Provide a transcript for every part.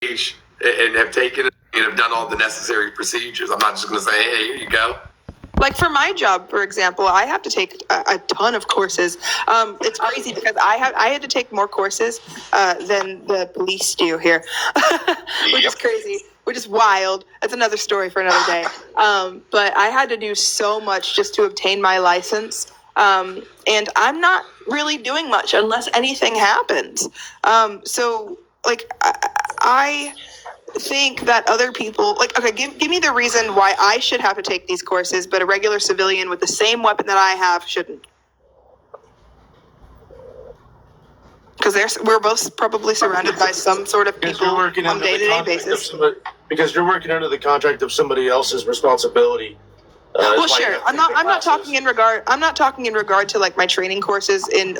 age and have taken it and have done all the necessary procedures. I'm not just going to say, hey, here you go. Like for my job, for example, I have to take a ton of courses. It's crazy because I had to take more courses than the police do here, which is crazy, which is wild. That's another story for another day. But I had to do so much just to obtain my license. And I'm not really doing much unless anything happens. So like I think that other people okay, give me the reason why I should have to take these courses, but a regular civilian with the same weapon that I have shouldn't. Because we're both probably surrounded by some sort of people on a day-to-day basis. Because you're working under the contract of somebody else's responsibility. Well, sure. I'm not talking in regard to like my training courses in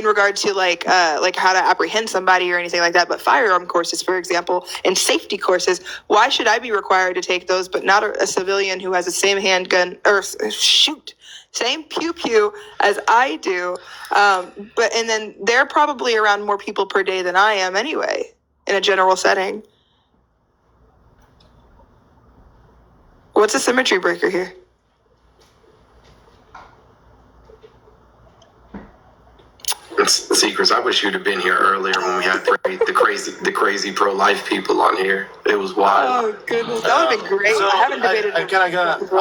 regard to like how to apprehend somebody or anything like that, but firearm courses, for example, and safety courses. Why should I be required to take those, but not a civilian who has the same handgun or same pew as I do? And then they're probably around more people per day than I am anyway, in a general setting. What's a symmetry breaker here? Seekers, I wish you'd have been here earlier when we had the crazy pro-life people on here. It was wild. Oh goodness, that would have been great. So I haven't debated. I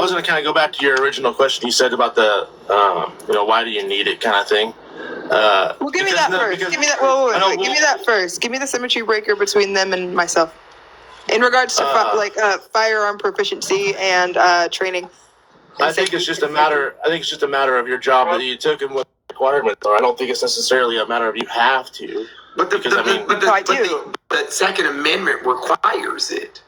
was going to kind of go back to your original question. You said about the, why do you need it kind of thing. Well, give me that first. Give me that. Wait. Give me that first. Give me the symmetry breaker between them and myself. In regards to firearm proficiency and training. I think it's just a matter of your job that you took and what requirements are. I don't think it's necessarily a matter of you have to. But the Second Amendment requires it.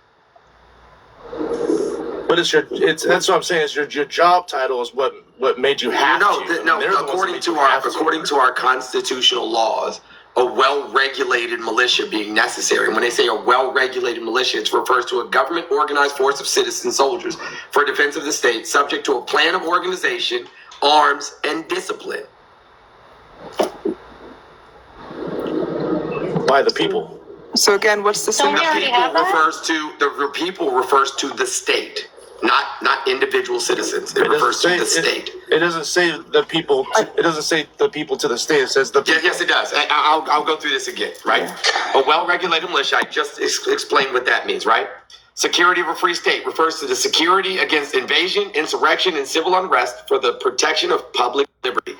But that's what I'm saying. Is your job title is what made you have to. No. According to our constitutional laws, a well-regulated militia being necessary. And when they say a well-regulated militia, it refers to a government-organized force of citizen soldiers for defense of the state, subject to a plan of organization, arms, and discipline. By the people. So again, what's the symmetry? The people refers to the state, not individual citizens. It refers to the state. It doesn't say the people. It doesn't say the people to the state. It says the people. Yes, it does. I'll go through this again, right? A well-regulated militia, I just explained what that means, right? Security of a free state refers to the security against invasion, insurrection, and civil unrest for the protection of public liberty.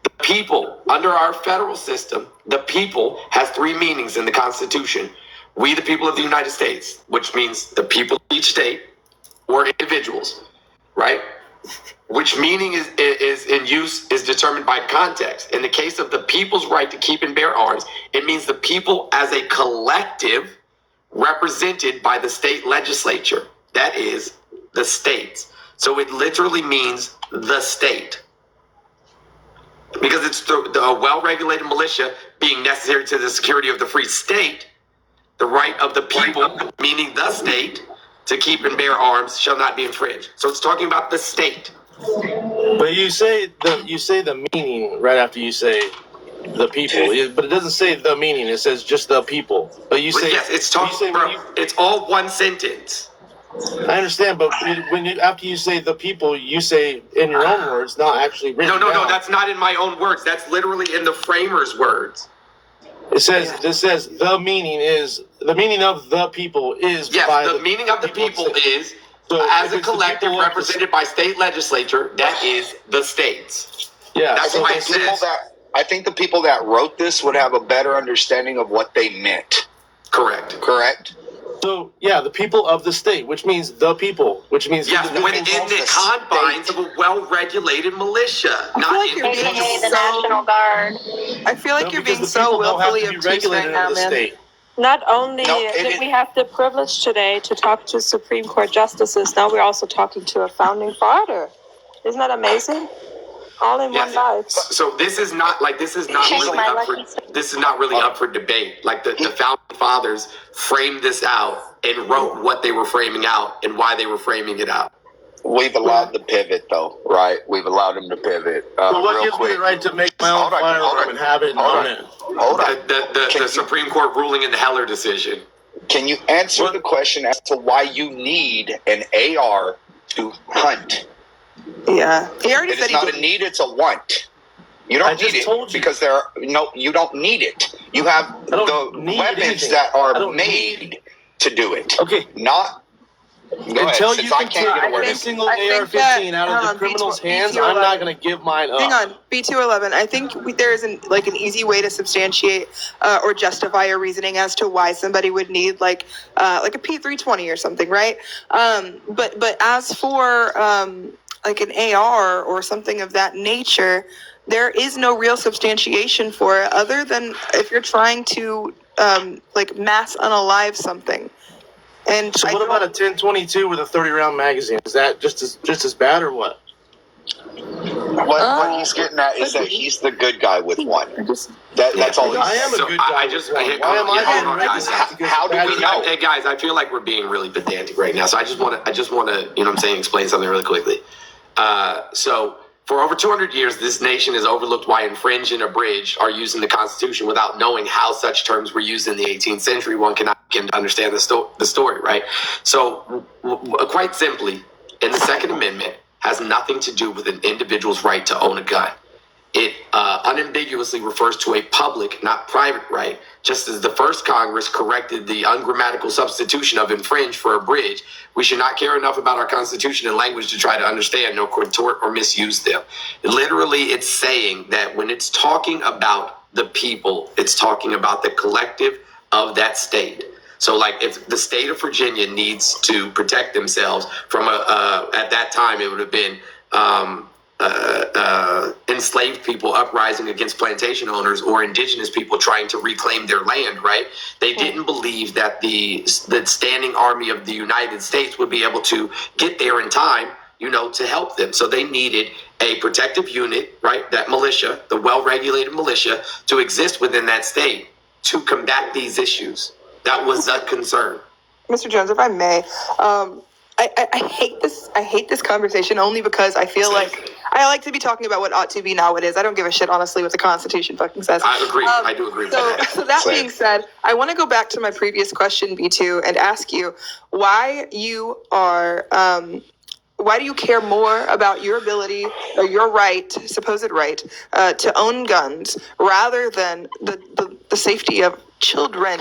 The people, under our federal system, the people has three meanings in the Constitution. We, the people of the United States, which means the people of each state or individuals, right? Which meaning is in use is determined by context. In the case of the people's right to keep and bear arms, it means the people as a collective represented by the state legislature. That is the states. So it literally means the state. Because it's the well-regulated militia being necessary to the security of the free state, the right of the people, meaning the state, to keep and bear arms shall not be infringed. So it's talking about the state. But you say the meaning right after you say the people, but it doesn't say the meaning. It says just the people. But you say it's talking. It's all one sentence. I understand, but after you say the people, you say in your own words, not actually written down. No, that's not in my own words. That's literally in the framers' words. It says the meaning of the people is. Yes, the meaning of the people is as a collective represented by state legislature. That is the states. Yeah, that's why it says. I think the people that wrote this would have a better understanding of what they meant. Correct. So, yeah, the people of the state, which means the people, which means... Yes, within the confines of a well-regulated militia. The National Guard. I feel like you're being so willfully obtuse right now, man. Not only did we have the privilege today to talk to Supreme Court justices, now we're also talking to a founding father. Isn't that amazing? All in one life. So this is not really up for debate. Like the founding fathers framed this out and wrote what they were framing out and why they were framing it out. We've allowed the pivot, though, right? We've allowed him to pivot. But what Real gives me quick. the right to make my own Hold on, hold firearm on, and have it and hold own on. it? Hold on. The Supreme Court ruling in the Heller decision. Can you answer What? the question as to why you need an AR to hunt? Yeah, he already It said is he not did. a need; it's a want. You don't I just need it told you. because you don't need it. You have I don't the need weapons anything. that I are don't made to do it. Okay. Not. Go ahead, Until since you I can can't take get a word every in. single I think AR-15 that- out of hold the on, criminal's B2- hands, B211. I'm not going to give mine up. Hang on, B211. I think there is an easy way to substantiate or justify your reasoning as to why somebody would need like a P320 or something, right? But as for like an AR or something of that nature, there is no real substantiation for it other than if you're trying to like mass unalive something. And So what about a 1022 with a 30-round magazine? Is that just as bad or what? What he's getting at is that he's the good guy with one. That's all I he's am a So good guy. I with just- one. I- Why am I hold being on, guys. recognized because How of do bad we as- know? Hey guys, I feel like we're being really pedantic right now. So I just want to, you know what I'm saying, explain something really quickly. So for over 200 years, this nation has overlooked why infringe and abridge are used in the Constitution without knowing how such terms were used in the 18th century. One cannot begin to understand the story, right? So quite simply, in the Second Amendment has nothing to do with an individual's right to own a gun. It unambiguously refers to a public, not private right, just as the first Congress corrected the ungrammatical substitution of infringe for abridge. We should not care enough about our Constitution and language to try to understand, nor contort or misuse them. Literally, it's saying that when it's talking about the people, it's talking about the collective of that state. So, like, if the state of Virginia needs to protect themselves from at that time, it would have been enslaved people uprising against plantation owners or indigenous people trying to reclaim their land, right? They didn't believe that the standing army of the United States would be able to get there in time, to help them. So they needed a protective unit, right? That militia, the well-regulated militia, to exist within that state to combat these issues. That was the concern. Mr. Jones, if I may, I hate this. I hate this conversation only because I feel like I like to be talking about what ought to be, not what is. I don't give a shit, honestly, what the Constitution fucking says. I agree. I do agree with that. So that being said, I want to go back to my previous question, B2, and ask you why you are. Why do you care more about your ability or your right, supposed right, to own guns rather than the safety of children?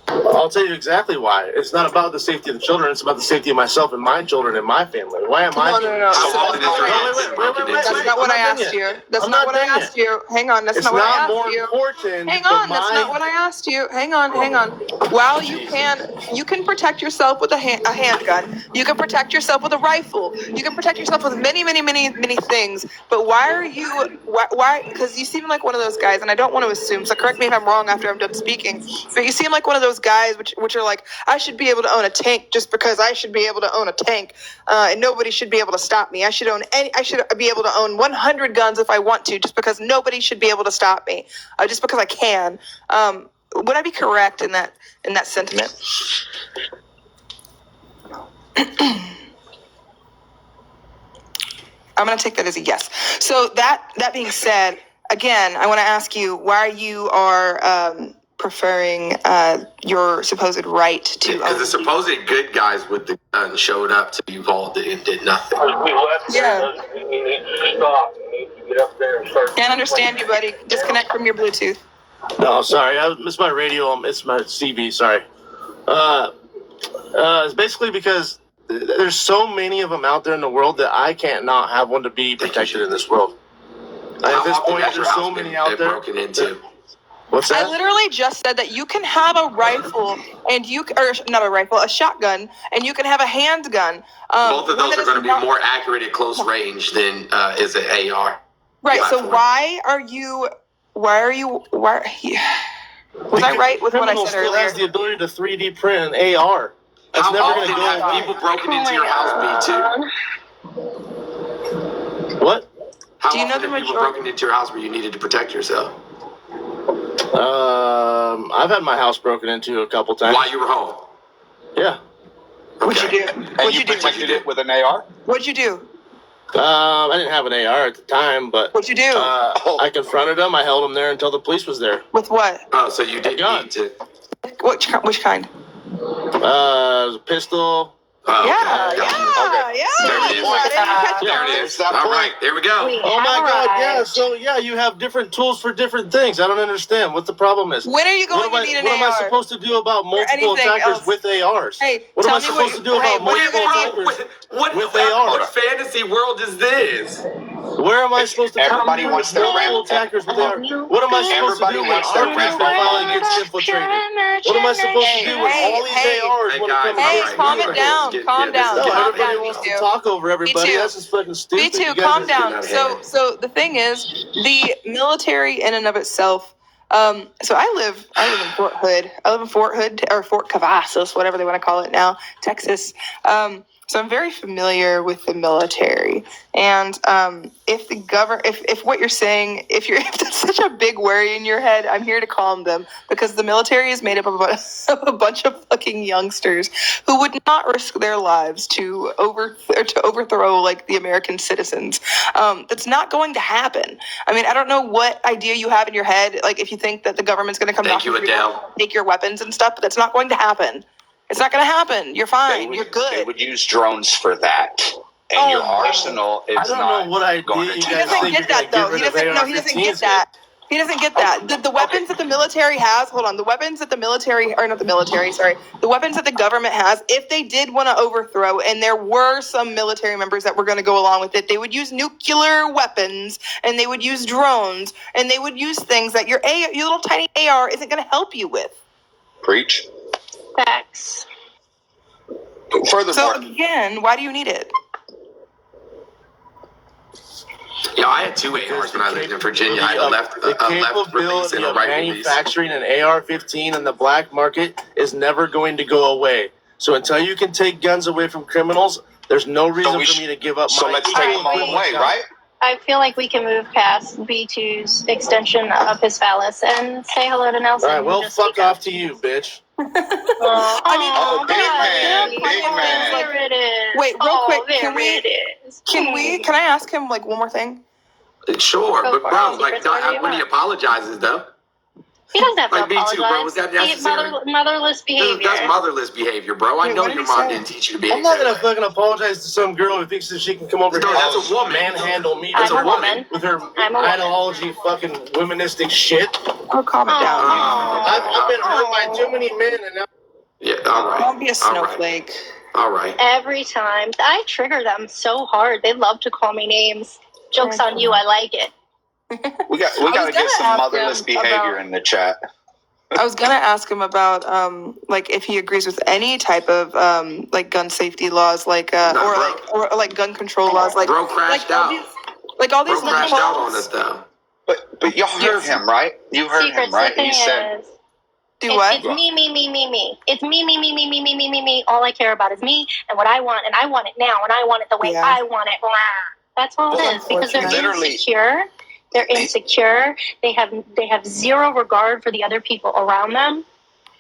I'll tell you exactly why. It's not about the safety of the children. It's about the safety of myself and my children and my family. Why am I? No. How often is your hand broken That's into? not what I I'm not asked done you. yet. That's I'm not not what I done asked you. Hang on. That's It's not what I not more asked you. important. Hang on. than That's not what I asked you. Hang on. While you can protect yourself with a handgun. You can protect yourself with a rifle. You can protect yourself with many things. But why are you? Why? Because you seem like one of those guys, and I don't want to assume. So correct me if I'm wrong after I'm done speaking. But you seem like one of those guys which are like, I should be able to own a tank just because I should be able to own a tank, and nobody should be able to stop me. I should be able to own 100 guns if I want to, just because nobody should be able to stop me, just because I can. Would I be correct in that sentiment? I'm going to take that as a yes. So that being said, again, I want to ask you why you are preferring your supposed right to Because the supposed good guys with the gun showed up to Uvalde and did nothing. Yeah. You need to stop. You need to get up there and start. Can't understand you, buddy. Disconnect from your Bluetooth. No, sorry. I missed my radio. It's my CB. Sorry. It's basically because there's so many of them out there in the world that I can't not have one to be protected in this world. At this point, there's so many out there. Broken into. What's I that? literally just said that you can have a rifle and not a rifle, a shotgun, and you can have a handgun. Both of those one that are is going to be not- more accurate at close range than is an AR. Right. So platform. why are you? Was I right with what I Criminal said still earlier? has the ability to 3D print an AR. That's How never often going to have go. people broken into your house, B2? What? How Do you know often the have people majority- broken into your house where you needed to protect yourself? I've had my house broken into a couple times. While you were home? Yeah. What'd you do? And What'd you you do? protected it with an AR? What'd you do? I didn't have an AR at the time, but What'd you do? I confronted him. I held him there until the police was there. With what? Oh, so you did gun. need to. Which kind? It was a pistol. Oh, okay. Yeah. There it is. There it is. That All point. right, there we go. Oh my God! Yeah. So yeah, you have different tools for different things. I don't understand what the problem is. When are you going to need an What am I AR? supposed to do about multiple anything attackers else? with ARs? Hey, what am I tell me supposed to do about what multiple attackers What with ARs? What fantasy world is this? Where am I supposed to Everybody come wants with their multiple random. attackers with ARs? What am I supposed to Everybody do when wants our their peaceful random. filing gets infiltrated? What am I supposed to do with all these ARs Hey, when it guys, comes Hey, to Alright, calm we it are down. getting- Calm yeah, this is down. No, getting Calm everybody down, wants you to two. talk over everybody. too. That's just fucking stupid. Me too. You guys Calm are- down. out of So, hand. so the thing is, the military in and of itself. So I live in Fort Hood. I live in Fort Hood or Fort Cavazos, whatever they want to call it now, Texas. So I'm very familiar with the military. And if if what you're saying, if that's such a big worry in your head, I'm here to calm them, because the military is made up of a bunch of fucking youngsters who would not risk their lives to overthrow like the American citizens. That's not going to happen. I mean, I don't know what idea you have in your head, like if you think that the government's going to come Thank knock you, on your door Adele. and take your weapons and stuff, but that's not going to happen. It's not going to happen. You're fine. They You're would, good. They would use drones for that. And Oh, your no. arsenal is I don't not know what idea going to you He guys doesn't think get you're that gonna though. get He rid of doesn't. No, he doesn't get AR-15s. that. He doesn't get that. The weapons that the military has. Hold on. The weapons that the military, or not the military. Sorry. The weapons that the government has. If they did want to overthrow, and there were some military members that were going to go along with it, they would use nuclear weapons, and they would use drones, and they would use things that your little tiny AR isn't going to help you with. preach. Facts. Furthermore, So again, why do you need it? Yeah, I had 2 ARs when I lived in Virginia. I left The left release capability and a of right release. manufacturing an AR-15 in the black market is never going to go away. So until you can take guns away from criminals, there's no reason for me to give up so my let's take them all away, right? I feel like we can move past B2's extension of his phallus and say hello to Nelson. All right, well, who just fuck speak up. off to you, bitch. I mean, Oh, big man, there are big plenty of things, man. like- There it is. Wait, real Oh, quick, there can we- it is. Can I ask him like one more thing? Sure, Go but for bro, it. like Secrets are when he yours. apologizes though, He doesn't have to Like me too, apologize. bro. Was that He- necessary? motherless behavior. that's motherless behavior, bro. I Wait, know what did your he mom say? didn't teach you to behave. I'm not that gonna way. fucking apologize to some girl who thinks that she can come over No, here that's and a woman. manhandle me That's with a her woman. with her I'm a woman. ideology, fucking womanistic shit. Oh, calm it down. I've been hurt by too many men, and now Yeah, all right. Don't be a All right. snowflake. All right. Every time. I trigger them so hard. They love to call me names. Joke's on you. I like it. We got I to was get gonna some ask motherless him behavior about- in the chat. I was gonna ask him about like if he agrees with any type of like gun safety laws, like No, or like gun control laws, like Bro crashed all out. these, like all these Bro crashed out on loopholes. us though. But y'all heard him, right? You heard Secrets, him, right? the thing He said, is, Do it's, what? it's me. It's me. All I care about is me and what I want, and I want it now, and I want it the way Yeah. I want it. Blah. That's all it That's is, because they're unfortunate. Literally. insecure. They're insecure. They have zero regard for the other people around them.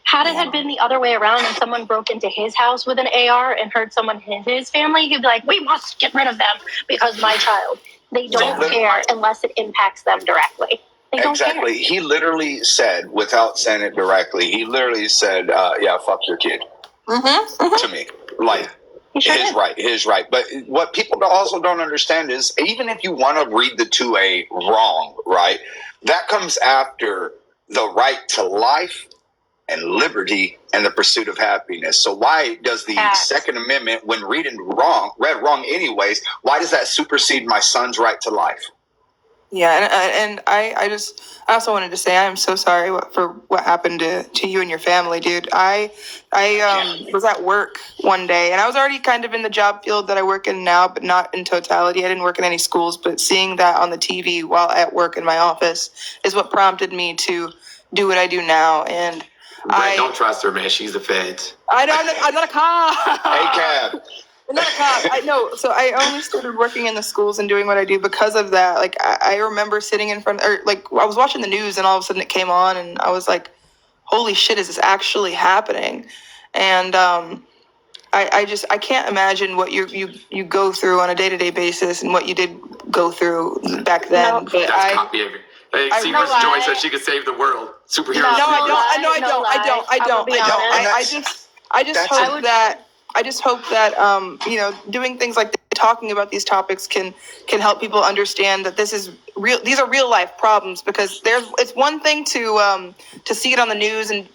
Had it had been the other way around and someone broke into his house with an AR and hurt someone in his family, he'd be like, we must get rid of them because my child. They don't Yeah. care unless it impacts them directly. They don't exactly. He literally said, without saying it directly, he literally said, yeah, fuck your kid to me. Like, care. He sure his did. right, his right. But what people also don't understand is, even if you want to read the 2A wrong, right, that comes after the right to life and liberty and the pursuit of happiness. So why does the Facts. Second Amendment, when read wrong anyways, why does that supersede my son's right to life? Yeah, and I also wanted to say I am so sorry for what happened to you and your family, dude. I was at work one day, and I was already kind of in the job field that I work in now, but not in totality. I didn't work in any schools, but seeing that on the TV while at work in my office is what prompted me to do what I do now. And Brett, don't trust her, man. She's the feds. I'm not a cop. Hey, Cab. I'm not a cop. I know. So I only started working in the schools and doing what I do because of that. Like I remember sitting in front, or like I was watching the news, and all of a sudden it came on, and I was like, "Holy shit, is this actually happening?" And I can't imagine what you go through on a day-to-day basis and what you did go through back then. No. But That's copy of it. Hey, I- Secret's no, Joy I- said she could save the world. Superheroes. no, I don't. No, I No don't. lie. I I'm don't. gonna be honest. I just That's hope that doing things like talking about these topics can help people understand that this is real. These are real life problems, because it's one thing to see it on the news and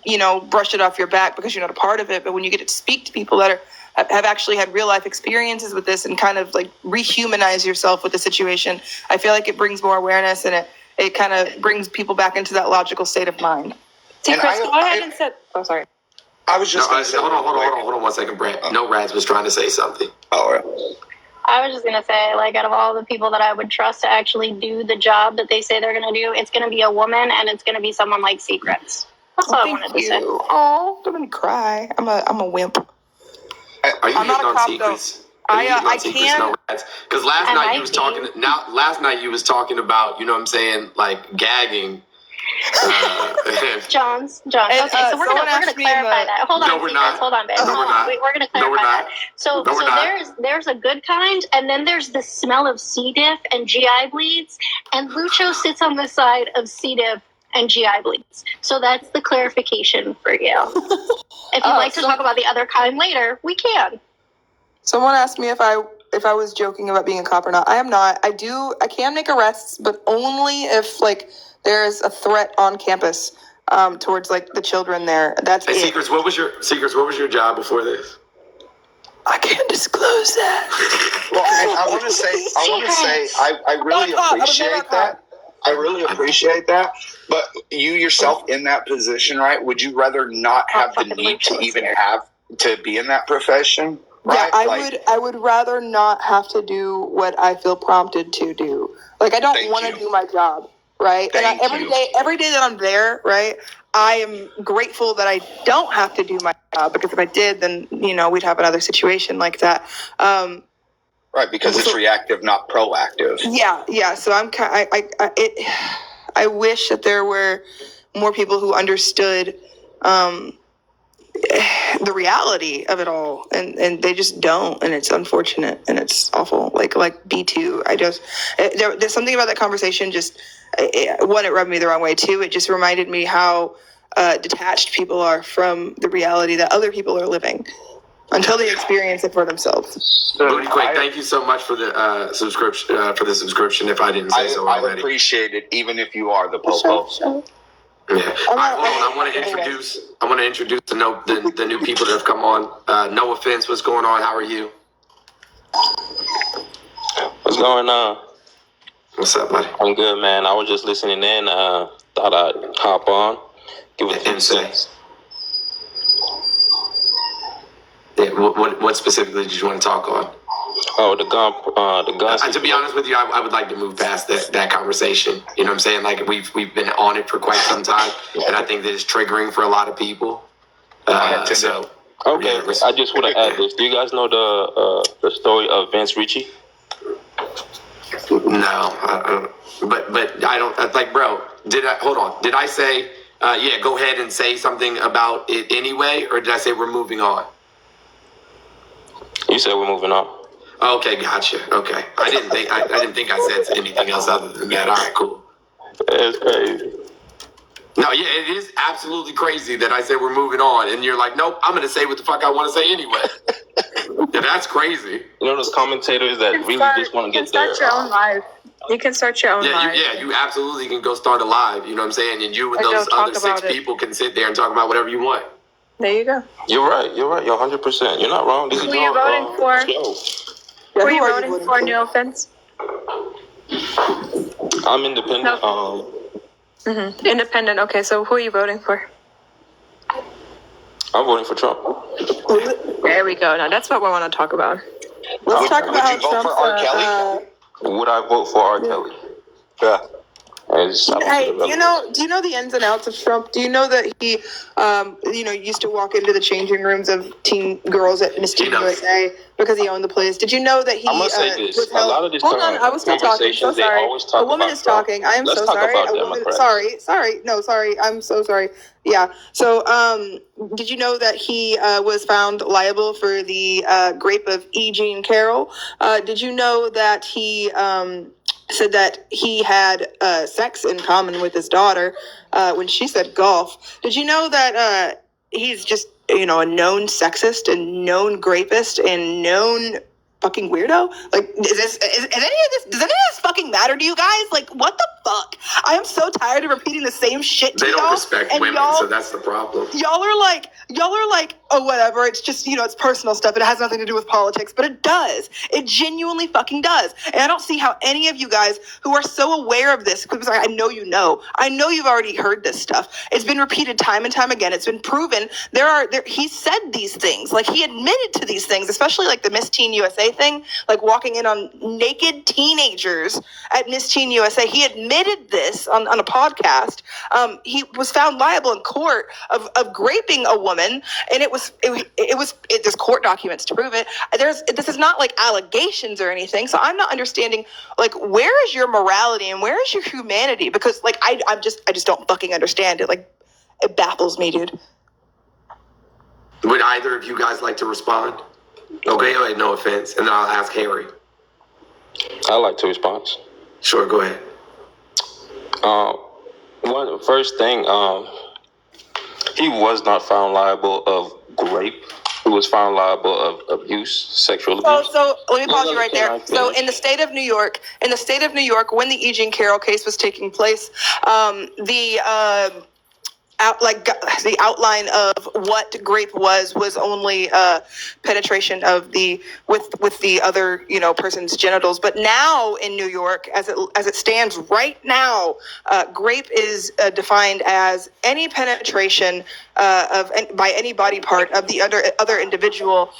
brush it off your back because you're not a part of it, but when you get to speak to people that have actually had real life experiences with this and kind of like rehumanize yourself with the situation, I feel like it brings more awareness, and it kind of brings people back into that logical state of mind. See, And Chris, I- go ahead and set. Oh, sorry. I was just going to say. Hold on 1 second, Brent. No, Rads was trying to say something. All right. I was just gonna say, like, out of all the people that I would trust to actually do the job that they say they're gonna do, it's gonna be a woman, and it's gonna be someone like Secrets. That's all I wanted to say. Oh, don't make me cry. I'm a wimp. Are you I'm not hitting a on cop, secrets? though. Are you hitting on I secrets? can't- No, Rads? Because last And night I you was can. talking. Last night you was talking about, you know what I'm saying, like gagging. Johns. And, Okay, so we're someone gonna asked me in clarify the- that. Hold on, No, we're Secrets. not. Hold on, babe. No, Hold we're on. not. We're gonna No, we're clarify not. that. So No, we're not. there's a good kind, and then there's the smell of C. diff and GI bleeds, and Lucho sits on the side of C. diff and GI bleeds. So that's the clarification for you. If you'd like to talk about the other kind later, we can. Someone asked me if I was joking about being a cop or not. I am not. I can make arrests, but only if like there's a threat on campus towards like the children there. That's Hey, it. Secrets, what was your job before this? I can't disclose that. Well, and I want to say, I really appreciate that. I really appreciate that. But you yourself in that position, right? Would you rather not have the need to even have to be in that profession? Right? Yeah, I would rather not have to do what I feel prompted to do. Like, I don't Thank want to you. do my job, right? Thank and you. every day that I'm there, right, I am grateful that I don't have to do my job, because if I did, then we'd have another situation like that. Right, because it's reactive, not proactive. Yeah. So I wish that there were more people who understood the reality of it all, and they just don't, and it's unfortunate and it's awful. Like B2, there's something about that conversation. One, it rubbed me the wrong way. Two, it just reminded me how detached people are from the reality that other people are living until they experience it for themselves. Booty Quake, thank you so much for the subscription. If I didn't say so I already. appreciate it, even if you are the popo. Yeah. All right, hold on. I want to introduce the new people that have come on. No offense. What's going on? How are you? What's going on? What's up, buddy? I'm good, man. I was just listening in. Thought I'd hop on, give it a few cents. Yeah, what specifically did you want to talk on? Oh, the gun. To be honest with you, I would like to move past that conversation. You know what I'm saying? Like we've been on it for quite some time, and I think that it's triggering for a lot of people. So Okay, yeah, I just want to add this. Do you guys know the story of Vince Ricci? No, but I don't like, bro. Hold on? Did I say go ahead and say something about it anyway, or did I say we're moving on? You said we're moving on. Okay, gotcha. Okay, I didn't think I said anything else other than that. All right, cool. It's crazy. No, yeah, it is absolutely crazy that I said we're moving on, and you're like, nope, I'm gonna say what the fuck I want to say anyway. Yeah, that's crazy. You know those commentators that really just want to get there. Start your own live. You can start your own live. You absolutely can go start a live. You know what I'm saying? And you and Or those go talk other 6 about it. people can sit there and talk about whatever you want. There you go. You're right. You're 100%. You're not wrong. This is Who are you your, voting for? show. Who are you voting for? No offense. I'm independent. Independent. Okay, so who are you voting for? I'm voting for Trump. There we go. Now that's what we want to talk about. Let's talk about Would how you vote Trump's for R. Kelly? Would I vote for R. Kelly? Yeah. Hey, do you know the ins and outs of Trump? Do you know that he, used to walk into the changing rooms of teen girls at Miss Teen USA because he owned the place? Did you know that he I'm gonna say this. was A lot of these Hold on, I was still talking. So conversations, they sorry. always talk A woman about is Trump. talking. I am Let's so talk sorry. about A woman. Democrats. Sorry. No, sorry. I'm so sorry. Yeah. So, did you know that he was found liable for the rape of E. Jean Carroll? Did you know that he said that he had sex in common with his daughter when she said golf? Did you know that he's just a known sexist and known rapist and known fucking weirdo? Like, does any of this fucking matter to you guys? Like, what the fuck? I am so tired of repeating the same shit to They y'all. don't respect and women, so that's the problem. Y'all are like, oh, whatever. It's just, it's personal stuff. It has nothing to do with politics, but it does. It genuinely fucking does. And I don't see how any of you guys who are so aware of this, because I know you know. I know you've already heard this stuff. It's been repeated time and time again. It's been proven. He said these things. Like, he admitted to these things, especially like the Miss Teen USA thing, like walking in on naked teenagers at Miss Teen USA. He admitted this on a podcast. He was found liable in court of raping a woman, and there's court documents to prove it. This is not like allegations or anything. So I'm not understanding, like, where is your morality and where is your humanity? Because like I just don't fucking understand it. Like, it baffles me, dude. Would either of you guys like to respond? Okay, no offense. And then I'll ask Harry. I like to respond. Sure, go ahead. First thing, he was not found liable of rape. He was found liable of abuse, sexual abuse. So let me pause you right there. So in the state of New York, when the E. Jean Carroll case was taking place, the outline of what rape was only penetration of with the other person's genitals. But now in New York, as it stands right now, rape is defined as any penetration by any body part of the other individual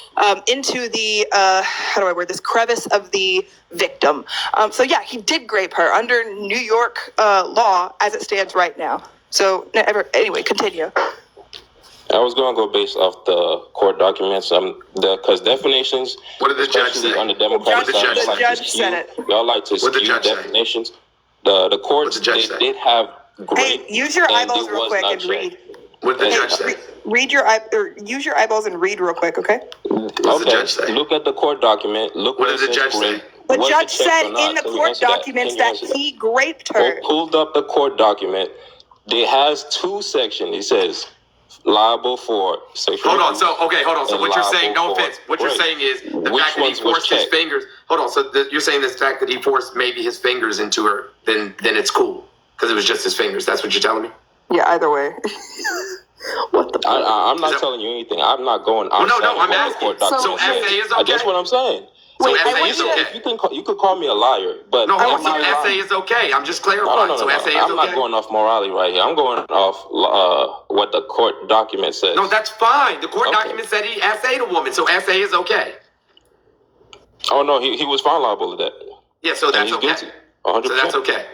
into the how do I word this, crevice of the victim. So yeah, he did rape her under New York law as it stands right now. So anyway, continue. I was going to go based off the court documents, because definitions. What did the judge say? On the Democratic side, the judge said it. Y'all like to skew definitions. The courts did have. Hey, use your eyeballs real quick and read. What did the judge say? Use your eyeballs and read real quick, okay? What did the judge say? Look at the court document. Look what did the judge say? The judge said in the court documents that he raped her. Pulled up the court document. It has two sections. It says liable for sexual abuse. So what you're saying, no offense, what you're saying is the fact that he forced his fingers. You're saying this fact that he forced maybe his fingers into her, then it's cool because it was just his fingers. That's what you're telling me? Yeah, either way. What the fuck? I'm not telling you anything. I'm not going. I'm asking. So SA is okay. That's what I'm saying. So SA is okay. You could call me a liar, but no, SA is okay. I'm just clarifying. No. SA is okay. I'm not going off morality right here. I'm going off what the court document says. No, that's fine. The court document said he SA'd a woman, so SA is okay. Oh no, he was found liable of that. Yeah, so that's okay. Guilty. 100%. So that's okay.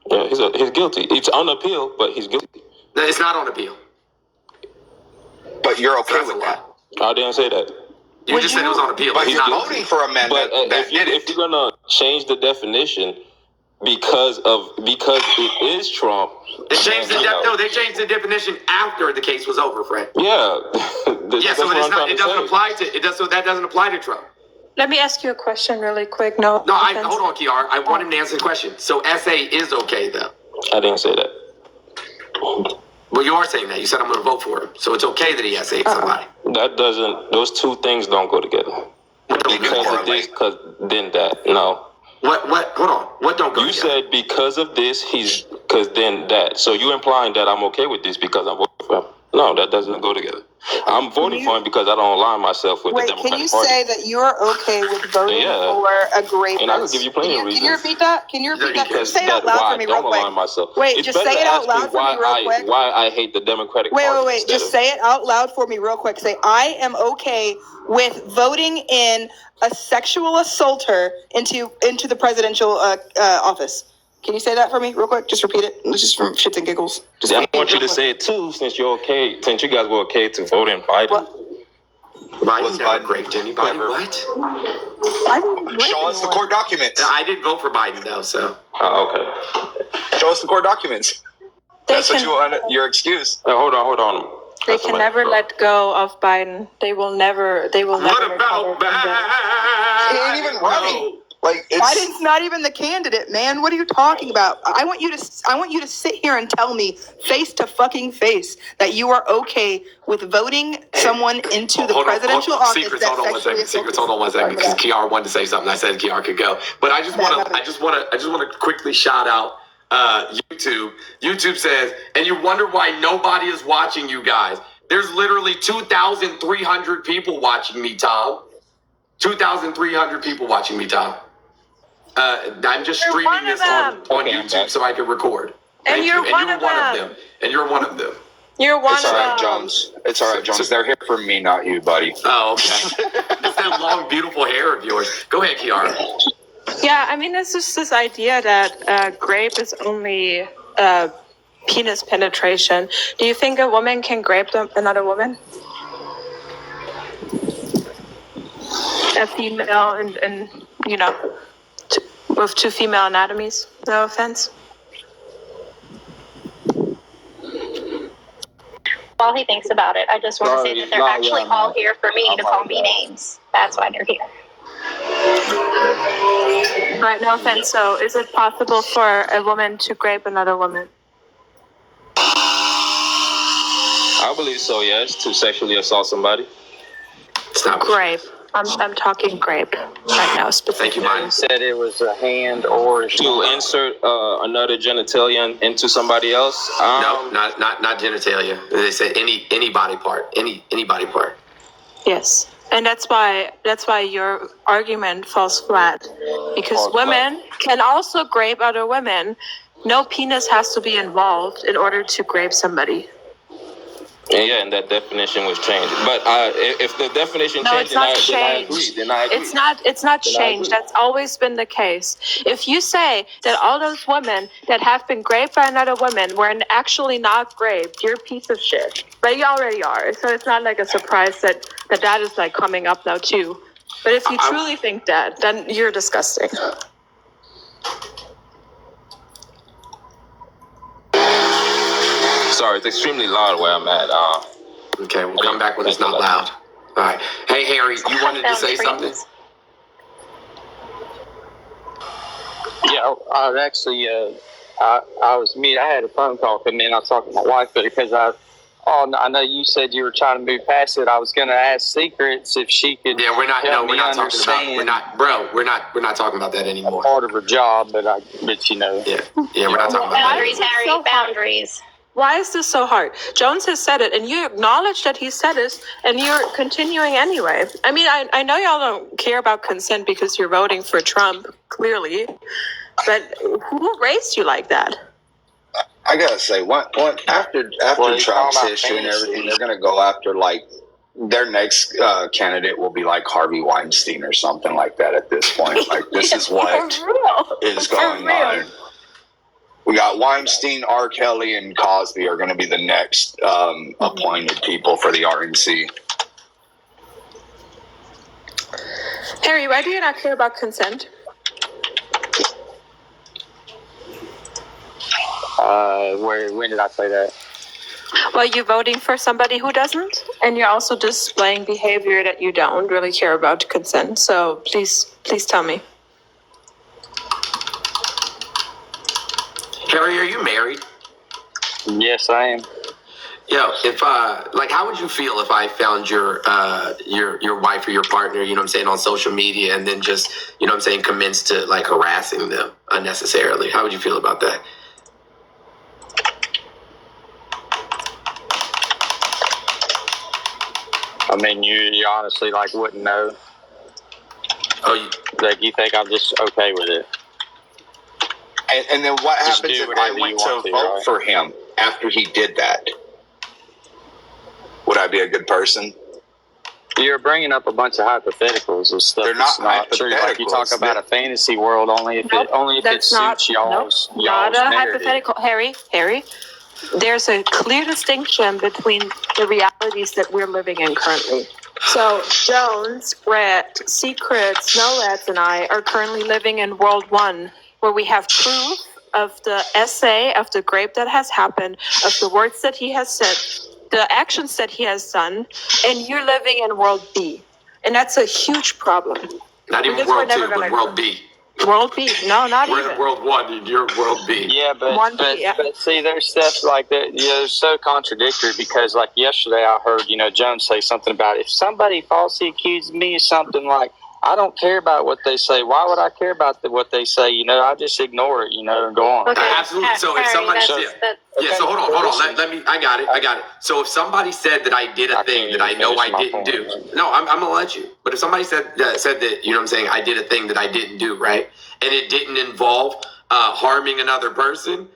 Yeah, he's guilty. It's on appeal, but he's guilty. No, it's not on appeal. But you're okay with that. I didn't say that. You just said it was on appeal. But he's not voting for a man if you're gonna change the definition because it is Trump. They changed the definition after the case was over, Fred. Yeah. So it doesn't apply to that doesn't apply to Trump. Let me ask you a question really quick. Hold on, Kiara. I want him to answer the question. So SA is okay though. I didn't say that. Well, you are saying that. You said I'm going to vote for him. So it's okay that he SA'd somebody. Those two things don't go together. Because of this, then that. No. What? Hold on. What don't go together? You said because of this, because then that. So you implying that I'm okay with this because I'm voting for him. No, that doesn't go together. I'm voting for him because I don't align myself with the Democratic Party. Can you say that you're okay with voting for a great And I can give you plenty of reasons. Can you repeat that? Say it out loud for me real quick. Wait, just say it out loud for me real quick. Why I hate the Democratic Party. Wait. Just say it out loud for me real quick. Say, I am okay with voting in a sexual assaulter into the presidential office. Can you say that for me real quick? Just repeat it. It's just from shits and giggles. Just I repeat want you real to quick. say it too, since you guys were okay to vote in Biden. What? Biden's never Biden? raped anybody. What? I didn't rape Show us the anyone. court documents. I didn't vote for Biden though, so. Okay. Show us the court documents. That's what you want. Your excuse. Hold on. They can never let go of Biden. They will never. What about He ain't even running. Like it's. Biden's not even the candidate, man. What are you talking about? I want you to sit here and tell me face to fucking face that you are okay with voting someone into the presidential office. Secrets, hold on one second. Secrets, hold on one second. Because Kiara wanted to say something. I said Kiara could go, but I just want to quickly shout out YouTube. YouTube says, and you wonder why nobody is watching you guys. There's literally 2,300 people watching me, Tom. 2,300 people watching me, Tom. I'm just streaming this on YouTube so I can record. And you're one of them. And you're one of them. You're one It's all right, Jones. It's all right, Jones. They're here for me, not you, buddy. Oh, okay. It's that long, beautiful hair of yours. Go ahead, Kiara. Yeah, I mean, it's just this idea that grape is only penis penetration. Do you think a woman can grape another woman? A female and you know, with two female anatomies? No offense. While he thinks about it, I just want to say that they're actually all here for me to call me names. That's why they're here. Right, no offense. So, is it possible for a woman to grape another woman? I believe so, yes, to sexually assault somebody. Stop. Grape. I'm talking grape right now specifically. Thank you, Mike. Said it was a hand or To insert another genitalia into somebody else? No, not genitalia. They said any body part, any body part. Yes. And that's why your argument falls flat. Because women can also grape other women. No penis has to be involved in order to grape somebody. And that definition was changed. But if the definition changed, then I agree. It's not changed. That's always been the case. If you say that all those women that have been raped by another woman were actually not raped, you're a piece of shit. But you already are. So it's not like a surprise that is like coming up now too. But if you truly think that, then you're disgusting. Sorry, it's extremely loud where I'm at. Okay, we'll come back when it's not loud. All right. Hey, Harry, you wanted to say something? Yeah, I was actually, I was mute. I had a phone call come in. I was talking to my wife, but because I know you said you were trying to move past it. I was going to ask Secrets if she could. Yeah, we're not talking about. We're not talking about that anymore. Part of her job, but you know. Yeah, we're not talking about that. Boundaries, Harry. Boundaries. Why is this so hard? Jones has said it, and you acknowledge that he said it, and you're continuing anyway. I mean, I know y'all don't care about consent because you're voting for Trump, clearly, but who raised you like that? I gotta say, after Trump's history and everything, they're gonna go after like their next candidate will be like Harvey Weinstein or something like that. At this point, like this is what is going on. We got Weinstein, R. Kelly, and Cosby are going to be the next appointed people for the RNC. Harry, why do you not care about consent? When did I say that? Well, you're voting for somebody who doesn't, and you're also displaying behavior that you don't really care about consent. So please tell me. Harry, are you married? Yes, I am. Yo, if how would you feel if I found your wife or your partner, you know what I'm saying, on social media, and then just, you know what I'm saying, commenced to like harassing them unnecessarily? How would you feel about that? I mean, you honestly like wouldn't know. Oh, you think I'm just okay with it? And then what Just happens do if I whatever went you to want to, vote right? for him after he did that? Would I be a good person? You're bringing up a bunch of hypotheticals and stuff. They're that's not true. Like you talk hypotheticals. about a fantasy world only if Nope, it that's not, suits y'all's not a narrative. hypothetical. Harry, there's a clear distinction between the realities that we're living in currently. So Jones, Brett, Secrets, Snowlats, and I are currently living in World 1, where we have proof of the essay, of the rape that has happened, of the words that he has said, the actions that he has done, and you're living in World B. And that's a huge problem. Not even Because we're World never 2, but gonna- World B. World B, no, not We're even. in World 1, and you're World B. Yeah, but see, there's stuff like that. They're so contradictory because, like yesterday, I heard Jones say something about if somebody falsely accused me of something, like I don't care about what they say. Why would I care about what they say? I just ignore it, and go on. Okay. Absolutely. So if Harry, somebody that's- said, that's- yeah, so hold on. Let me. I got it. So if somebody said that I did a thing that I know I didn't do, no, I'm gonna let you. But if somebody said that, you know what I'm saying, I did a thing that I didn't do, right, and it didn't involve harming another person,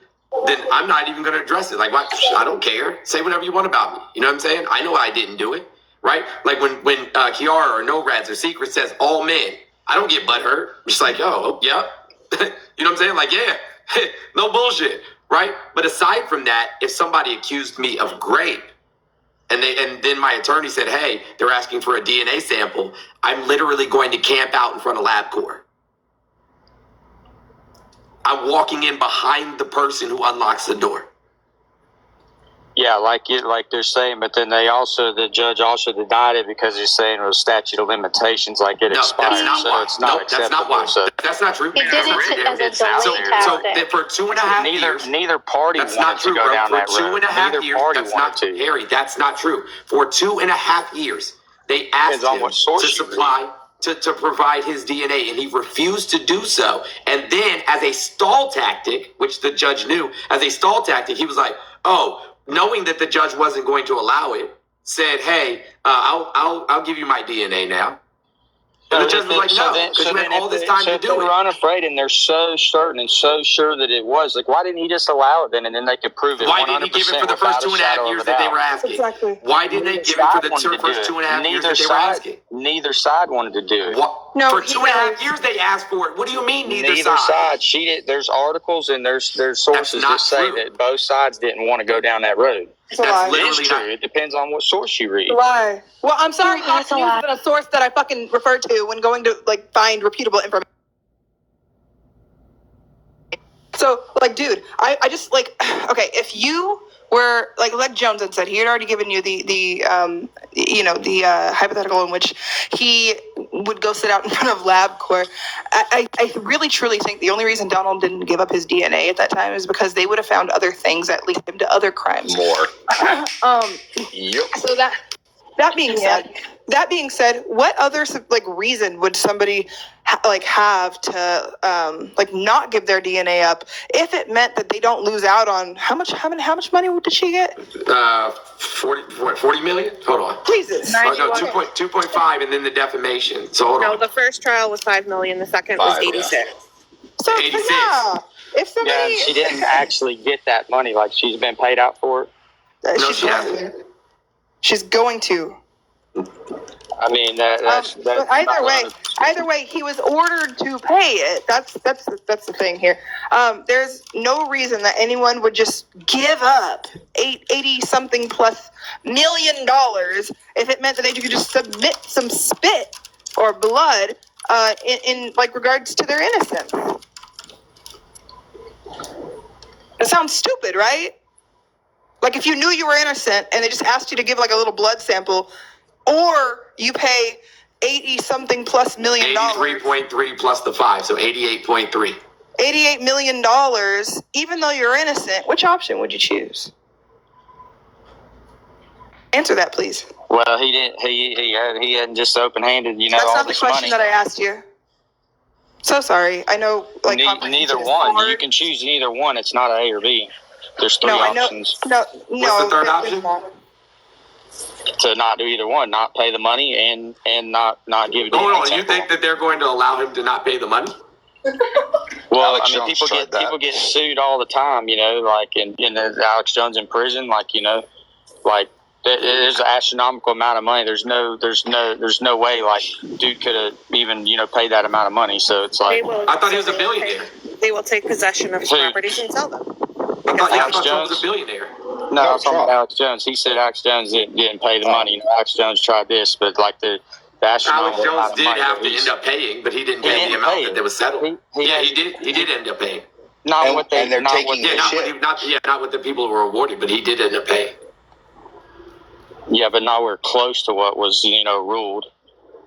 then I'm not even gonna address it. Like, what? I don't care. Say whatever you want about me. You know what I'm saying? I know I didn't do it, right? Like when Kiara or No Rads or Secret says all men, I don't get butthurt. I'm just like, oh, yep. You know what I'm saying? Like, yeah, no bullshit. Right? But aside from that, if somebody accused me of rape and then my attorney said, hey, they're asking for a DNA sample, I'm literally going to camp out in front of LabCorp. I'm walking in behind the person who unlocks the door. Yeah, like they're saying, but then the judge also denied it because he's saying it was statute of limitations, like it No, expired, that's not so why. it's not No, acceptable. that's not why. So That's not true. He did it as a It's out delay there. So tactic. for 2.5 years, neither party that's wanted not true, to go bro. down For that road. 2.5 Neither years, party that's wanted not to. Harry. That's not true. For 2.5 years, they asked Depends on him what source to you read. supply to provide his DNA, and he refused to do so. And then, as a stall tactic, which the judge knew, as a stall tactic, he was like, "Oh, knowing that the judge wasn't going to allow it, said, hey, I'll give you my DNA now." And the judge was like, no, because you had all this time to do They it. were unafraid, and they're so certain and so sure that it was. Like, why didn't he just allow it then, and then they could prove it? Why didn't he give it for the first 2.5 years that they were asking? Exactly. Why didn't they give it for the first 2.5 years that they were asking? Neither side wanted to do it. What? No, For he 2.5 does. years they asked for it. What do you mean neither Neither side? side. She did. There's articles and there's sources not that say true. that both sides didn't want to go down that road. It's a lie. That's It is literally true. not. It depends on what source you read. It's a lie. Well, I'm sorry, Oh, Fox it's a News lie. is a source that I fucking refer to when going to find reputable information. So, dude, I just okay, if you were like Jones had said, he had already given you the hypothetical in which he would go sit out in front of LabCorp. I really truly think the only reason Donald didn't give up his DNA at that time is because they would have found other things that linked him to other crimes. More. Yep. So that being said, what other reason would somebody have to not give their DNA up if it meant that they don't lose out on how much money did she get? 40 million? Hold on. Jesus. Oh, no, 2.5 and then the defamation. So hold No, on. the first trial was $5 million. The second was 5, yeah. 86. So 86. yeah, if somebody Yeah, and she didn't actually get that money. Like, she's been paid out for it. No, she's she going hasn't. to. She's going to. I mean, that's But either way, he was ordered to pay it. That's the thing here. There's no reason that anyone would just give up $80-something plus million if it meant that they could just submit some spit or blood in regards to their innocence. It sounds stupid, right? Like if you knew you were innocent and they just asked you to give a little blood sample, or you pay $80-something plus million. 83.3 plus the 5, so 88.3. $88 million, even though you're innocent. Which option would you choose? Answer that, please. Well, he didn't. He hadn't just open-handed. That's all not the this question money. that I asked you. So sorry. I know, Neither one. You can choose neither one. It's not A or B. There's three options. No. What's the third option? To not do either one, not pay the money and not give it. Hold on, you think that they're going to allow him to not pay the money? Well, Alex Jones people tried that. get sued all the time, and Alex Jones in prison, there's an astronomical amount of money. There's no way like dude could have even paid that amount of money. So it's like I thought he was a billionaire. They will take possession of his properties and sell them. I thought Alex Trump was Jones? a billionaire. No, I was talking about Alex Jones. He said Alex Jones didn't pay the money. Alex Jones tried this, but like the Alex astronomical Jones amount of did money have that to end up paying, but he didn't pay didn't the amount pay that was settled. He He did end up paying. not And- what they and they're not taking what Yeah, they, not what the people were awarded, but he did end up paying. yeah, but nowhere close to what was ruled.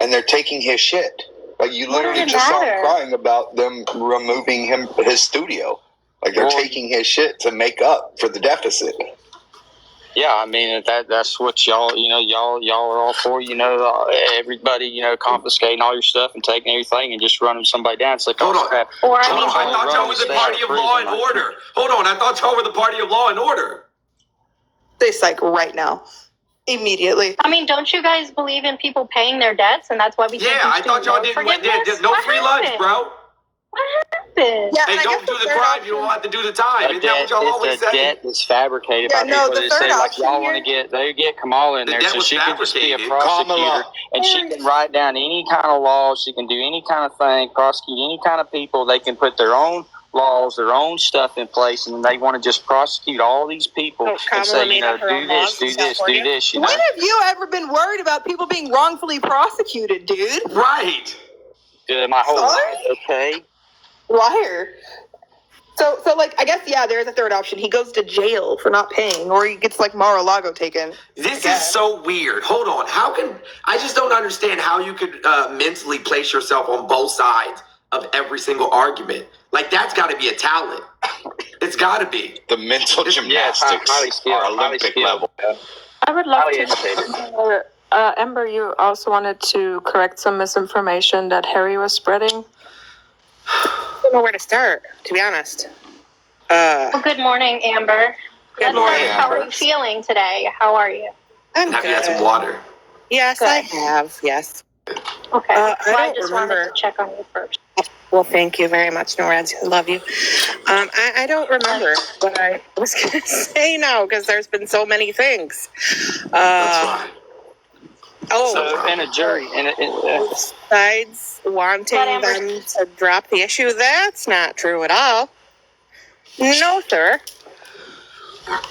And they're taking his shit. Like you What literally does it just saw matter? him crying about them removing his studio. Like they're Well- taking his shit to make up for the deficit. Yeah, I mean that's what y'all are all for. Everybody confiscating all your stuff and taking everything and just running somebody down. It's like Hold on. crap. Or I Hold mean, on, I thought y'all were the party of law and order. Hold on, I thought y'all were the party of law and order. They psych right now, immediately. I mean, don't you guys believe in people paying their debts, and that's why we Yeah, can't I thought y'all didn't. No What free lunch, happened? bro. What happened? Yeah, Hey, and I don't guess do the third crime. option- You don't have to do the time. A Isn't that what y'all always it's a say? debt that's fabricated Yeah, by no, people the that third say like option y'all here- want to get Kamala in The there debt so was she can just be a fabricated. prosecutor Kamala. and she can write down any kind of law. She can do any kind of thing, prosecute any kind of people. They can put their own laws, their own stuff in place, and they want to just prosecute all these people Oh, and Kamala say, made up her do own this, laws do in this, do California? this. When have you ever been worried about people being wrongfully prosecuted, dude? Right. My whole Sorry? life, okay. Liar. So like, I guess, yeah, there's a third option. He goes to jail for not paying, or he gets like Mar-a-Lago taken. This Yeah. is so weird. Hold on. I just don't understand how you could mentally place yourself on both sides of every single argument. Like, that's got to be a talent. It's got to be. The mental It's- gymnastics highly skilled, are highly Olympic skilled. level. I would love Highly to. educated. Amber, you also wanted to correct some misinformation that Harry was spreading. I don't know where to start, to be honest. Well, good morning, Amber. Good Let's morning, start with how are Amber. you feeling today? How are you? I'm Have you had some good. water? Yes, Good. I have. Yes. Okay. I well, I don't just remember. wanted to check on you first. Well, thank you very much, Norad. I love you. I don't remember what I was going to say now because there's been so many things. That's fine. So, and a jury, Sides wanting But Amber- them to drop the issue, that's not true at all. No, sir.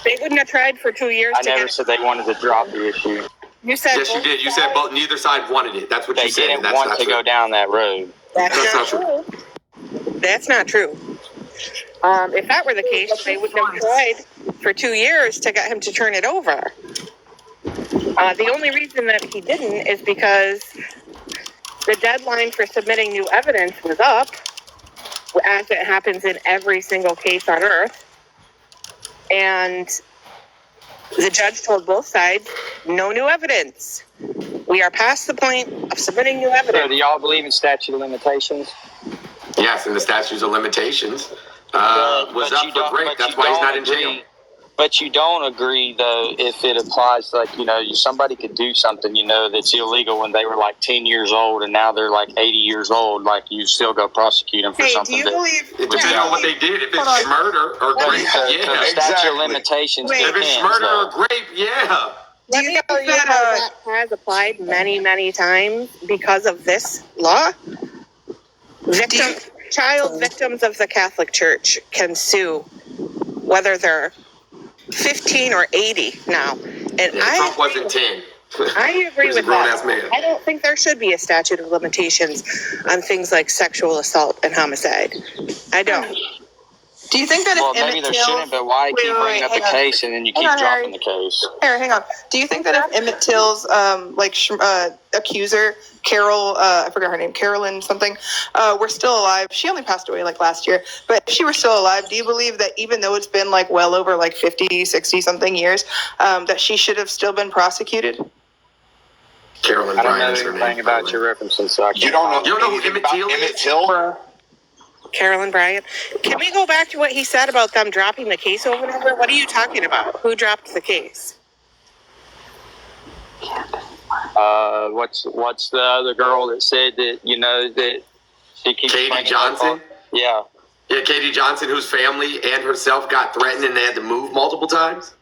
They wouldn't have tried for 2 years I to never get. said they wanted to drop the issue. You said Yes, you both did. You said sides? both. Neither side wanted it. That's what They you said. didn't And that's want not to true. go down that road. That's That's not not true. That's not true. If that were the case, they wouldn't have tried for 2 years to get him to turn it over. The only reason that he didn't is because the deadline for submitting new evidence was up, as it happens in every single case on earth. And the judge told both sides, no new evidence. We are past the point of submitting new So evidence. do y'all believe in statute of limitations? Yes, and the statutes of limitations But was you up for don't- break. but That's you why he's don't not in agree- jail. But you don't agree, though, if it applies, like, somebody could do something, that's illegal when they were like 10 years old and now they're like 80 years old. Like, you still go prosecute them for Hey, do something you that. believe? It depends on what they did. If Hold it's on. murder or But rape, so the yeah. statute Exactly. of limitations Wait. If it's depends, murder though. or rape, yeah. Let me tell you that has applied many, many times because of this law. Child victims of the Catholic Church can sue, whether they're 15 or 80 now. And Yeah, Trump wasn't 10. I agree He was a with grown-ass that. man. I don't think there should be a statute of limitations on things like sexual assault and homicide. I don't. Do you think that if Well, maybe Emmett there Till, shouldn't, but why Wait, keep wait, bringing wait, up the hang on. case and then you Hang keep on, dropping Harry. the case? Harry, hang on. Do you think that if Emmett Till's accuser, Carol, I forgot her name, Carolyn something, were still alive? She only passed away like last year, but if she were still alive, do you believe that even though it's been like well over like 50, 60 something years, that she should have still been prosecuted? Carolyn I don't know Bryan is her anything name. about your references, so I can't. You don't know, You don't know who anything Emmett about Till is? Emmett Till? Carolyn Bryant. Can we go back to what he said about them dropping the case over and over? What are you talking about? Who dropped the case? What's the other girl that said that that she keeps Katie bringing Johnson? up? Yeah. Yeah, Katie Johnson, whose family and herself got threatened and they had to move multiple times.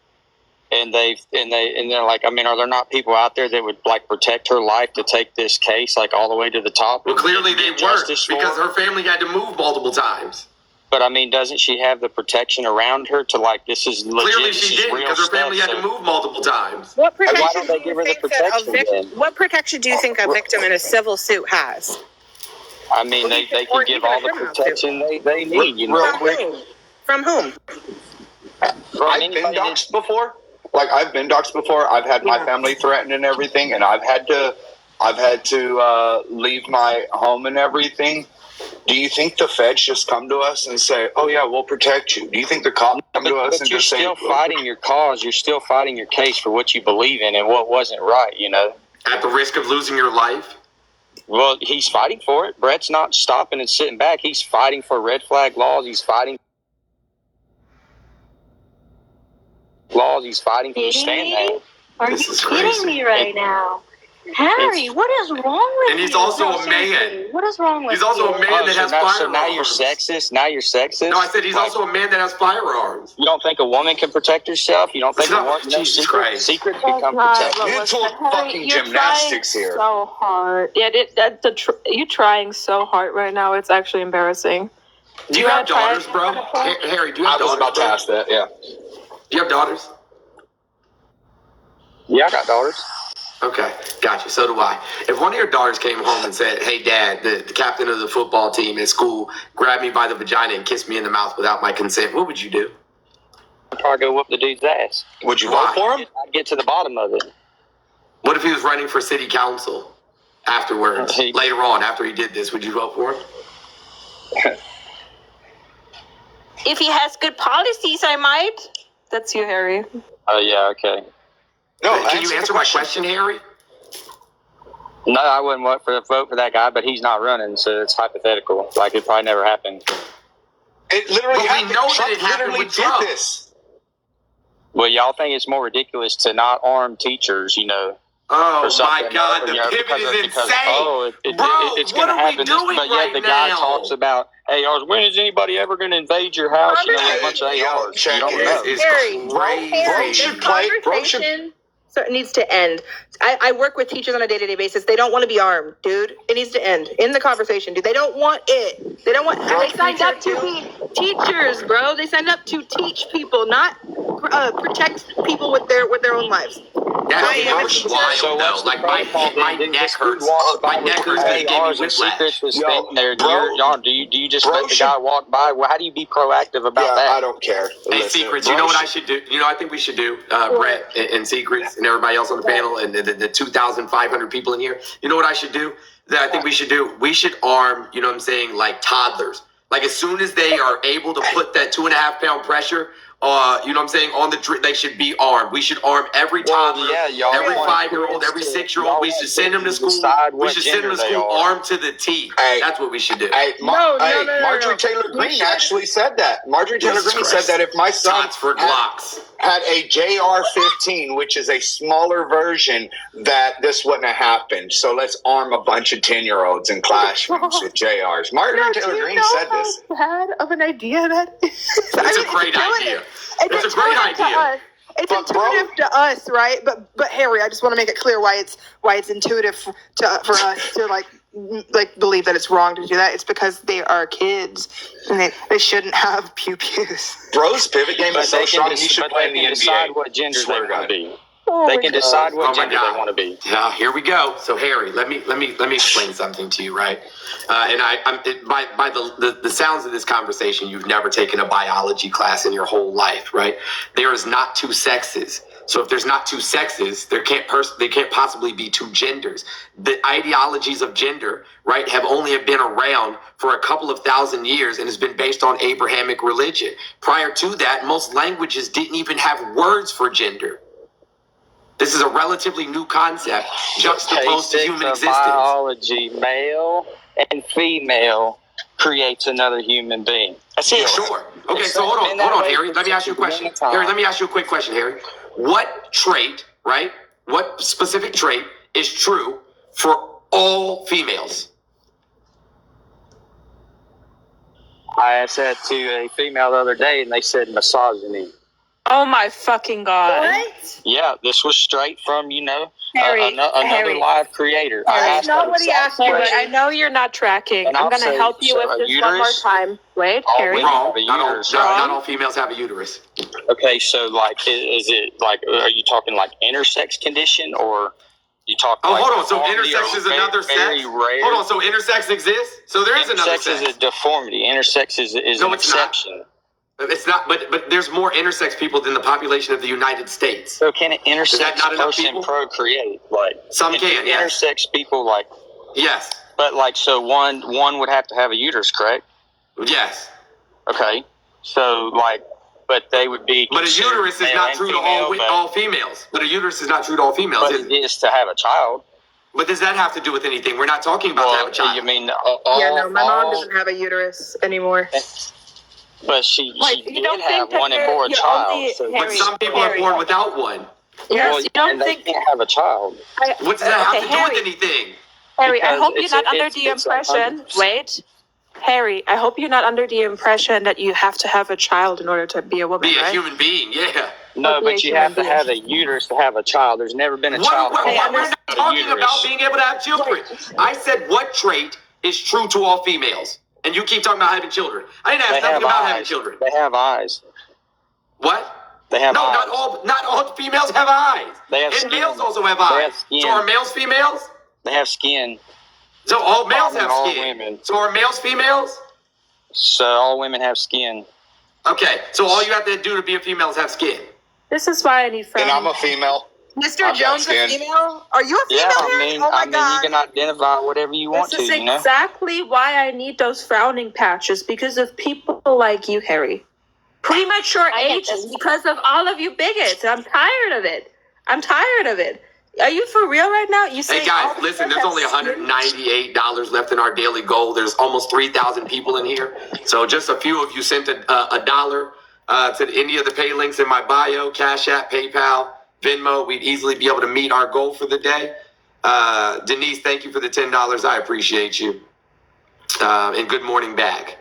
and they're like, I mean, are there not people out there that would like protect her life to take this case like all the way to the top? Well, clearly they Get weren't justice for because her? her family had to move multiple times. But I mean, doesn't she have the protection around her to like, this is legit? Clearly this she is didn't real because her family stuff, had to so- move multiple times. What why protection don't they do give you her the think that protection then? what protection do you think a victim in a civil suit has? I mean, they can Or give even a all the criminal protection they need, you know. From whom? I've been doxxed before. Like I've been doxxed before. I've had my family threatened and everything, and I've had to leave my home and everything. Do you think the feds just come to us and say, "Oh yeah, we'll protect you"? Do you think the cops come to us But and you're just say, still fighting your cause. You're still fighting your case for what you believe in and what wasn't right, you know. At the risk of losing your life? Well, he's fighting for it. Brett's not stopping and sitting back. He's fighting for red flag laws. He's fighting laws. He's fighting for stand that. Are This you is kidding crazy. me right now? Harry, what is wrong with And he's you? also No, a man. seriously, what is wrong with He's also you? a man that has firearms. So now you're sexist. Now you're sexist. No, I said he's Like, also a man that has firearms. You don't think a woman can protect herself? You don't think No, a woman? Jesus Christ. Secrets Oh, become God, protected. what was Mental that? fucking You're gymnastics trying here. So hard. Yeah, you're trying so hard right now. It's actually embarrassing. Do you have daughters, bro? Harry, do you I have was daughters? about to bro? ask that. Yeah. Do you have daughters? Yeah, I got daughters. Okay, gotcha. So do I. If one of your daughters came home and said, "Hey, Dad, the captain of the football team at school grabbed me by the vagina and kissed me in the mouth without my consent," what would you do? I'd probably go whoop the dude's ass. Would you Why? vote for him? I'd get to the bottom of it. What if he was running for city council afterwards, Hey. later on, after he did this? Would you vote for him? If he has good policies, I might. That's you, Harry. Oh, yeah, okay. No. Can you answer my question, Harry? No, I wouldn't vote for that guy, but he's not running, so it's hypothetical. Like, it probably never happened. It literally But we happened. know that Trump it happened literally with did Trump. this. Well, y'all think it's more ridiculous to not arm teachers, you know? Oh or something, my God, the you know, pivot because is of- because, insane. oh, Bro, it's what going to are we happen. doing But yet right the guy now? talks about, hey, when is anybody ever going to invade your house? You know, with a bunch of Yo, ARs. check You don't it. know. It's Harry, crazy. Bro should play. Bro should. Conversation so it needs to end. I work with teachers on a day-to-day basis. They don't want to be armed, dude. It needs to end. In the conversation, dude. They don't want it. They don't want. They signed up to be teachers, bro. They signed up to teach people, not protect people with their own lives. That's So wild, though. what's the Like, my protocol my then? neck This dude hurts. walks My by neck with hurts because it gave me ARs and whiplash. secrets was Yo, standing there. bro, Do you just bro let the should- guy walk by? Well, how do you be proactive about Yeah, that? I don't care. Hey, Listen, Secrets, bro you know what I should- should do? You know, I think we should do, Brett and Secrets and everybody else on the panel and the 2,500 people in here. You know what I should do? That I think we should do? We should arm, you know what I'm saying, like toddlers. Like as soon as they are able to put that 2.5 pound pressure, you know what I'm saying, on the they should be armed. We should arm every toddler, y'all every want 5-year-old, kids every to- 6-year-old. y'all We want should send them to kids school. decide We what should send them to gender they school are. armed to the teeth. Hey. That's what we should do. Hey, No. Marjorie Taylor We Greene should- actually said that. Marjorie Taylor Jesus Greene Christ. said that if my son Tots for Glocks. had a JR-15, which is a smaller version, that this wouldn't have happened. So let's arm a bunch of 10-year-olds in classrooms with JRs. Marjorie Taylor Greene said this. Bad of an idea that is. It's a great idea. It's a great idea. It's But, bro- intuitive to us, right? But Harry, I just want to make it clear why it's intuitive for us to like believe that it's wrong to do that. It's because they are kids and they shouldn't have pew-pews. Bro's pivot game But is so they strong, can, he should but play they in the can decide NBA. what gender they Swear to want God. to be. Oh They my can God. decide what Oh my gender God. they want to be. Yeah, here we go. So Harry, let me explain something to you, right? And by the sounds of this conversation, you've never taken a biology class in your whole life, right? There is not two sexes. So if there's not two sexes, there can't possibly be two genders. The ideologies of gender, right, have only been around for a couple of thousand years and has been based on Abrahamic religion. Prior to that, most languages didn't even have words for gender. This is a relatively new concept juxtaposed to Basics human of existence. biology, male and female creates another human being. That's it. Sure. Okay, so hold been that on, way Harry. for Let me ask you a such a question. long time. Harry, let me ask you a quick question, Harry. What trait, right? What specific trait is true for all females? I said to a female the other day, and they said misogyny. Oh my fucking god. What? Yeah, this was straight from, Harry, another Harry. live creator. I That's asked not that what he exact asked you. Harry, question. I know you're not tracking. And I'm I'll gonna say, help you so with a this one more uterus- time. Wait, all Harry. women- Wrong. have a Not all, uterus, not, right? not all females have a uterus. Okay, so like, is it like, are you talking like intersex condition, or you talk? Oh, like hold on. So deformity, intersex or is another very sex? rare? Hold on. So intersex exists? So there is another Intersex sex. is a deformity. Intersex is No, an it's not. exception. It's not, but there's more intersex people than the population of the United States. So can an that intersex not enough person people? procreate? Like Some can, yes. intersex people, like, Yes. but like, so one would have to have a uterus, correct? Yes. Okay, so like, but they would be. But a considered uterus is male not and true to female, all females. But a uterus is not true to all females, But is it it? is to have a child. But does that have to do with anything? We're not talking about to have a child. You mean Yeah, no, my mom doesn't have a uterus anymore. But she Wait, you did don't have think that one and you're- bore a you're child. only- So But some people are born without one. Yes, well, you don't and they think. can't have a child. What does that have Okay, to do Harry. with anything? Harry, I Because hope you're it's not a- under it's- the it's impression. 100%. Wait, Harry, I hope you're not under the impression that you have to have a child in order to be a woman, Be a right? human being, yeah. No, Be a but you human have to being. have a uterus to have a child. There's never been a child. We're born not without a talking uterus. about being able to have children. I said what trait is true to all females? And you keep talking about having children. I didn't ask They nothing have about having eyes. children. They have eyes. What? They have No, eyes. not all females have eyes. They have and skin. males also have They eyes. have skin. So are males females? They have skin. So all males have All skin. women. So are males females? So all women have skin. Okay, so all you have to do to be a female is have skin. This is why I need And friends. I'm a female. Mr. I've got Jones, a skin. female? Are you a female? Yeah, I Harry? mean, Oh my you god. can identify whatever you want This to. is You know. exactly why I need those frowning patches, because of people like you, Harry. Premature I get aging this. because of all of you bigots. I'm tired of it. I'm tired of it. Are you for real right now? You say Hey guys, all the listen, girls there's have only skin? $198 left in our daily goal. There's almost 3,000 people in here. So just a few of you sent a dollar to any of the pay links in my bio, Cash App, PayPal, Venmo. We'd easily be able to meet our goal for the day. Denise, thank you for the $10. I appreciate you. And good morning back.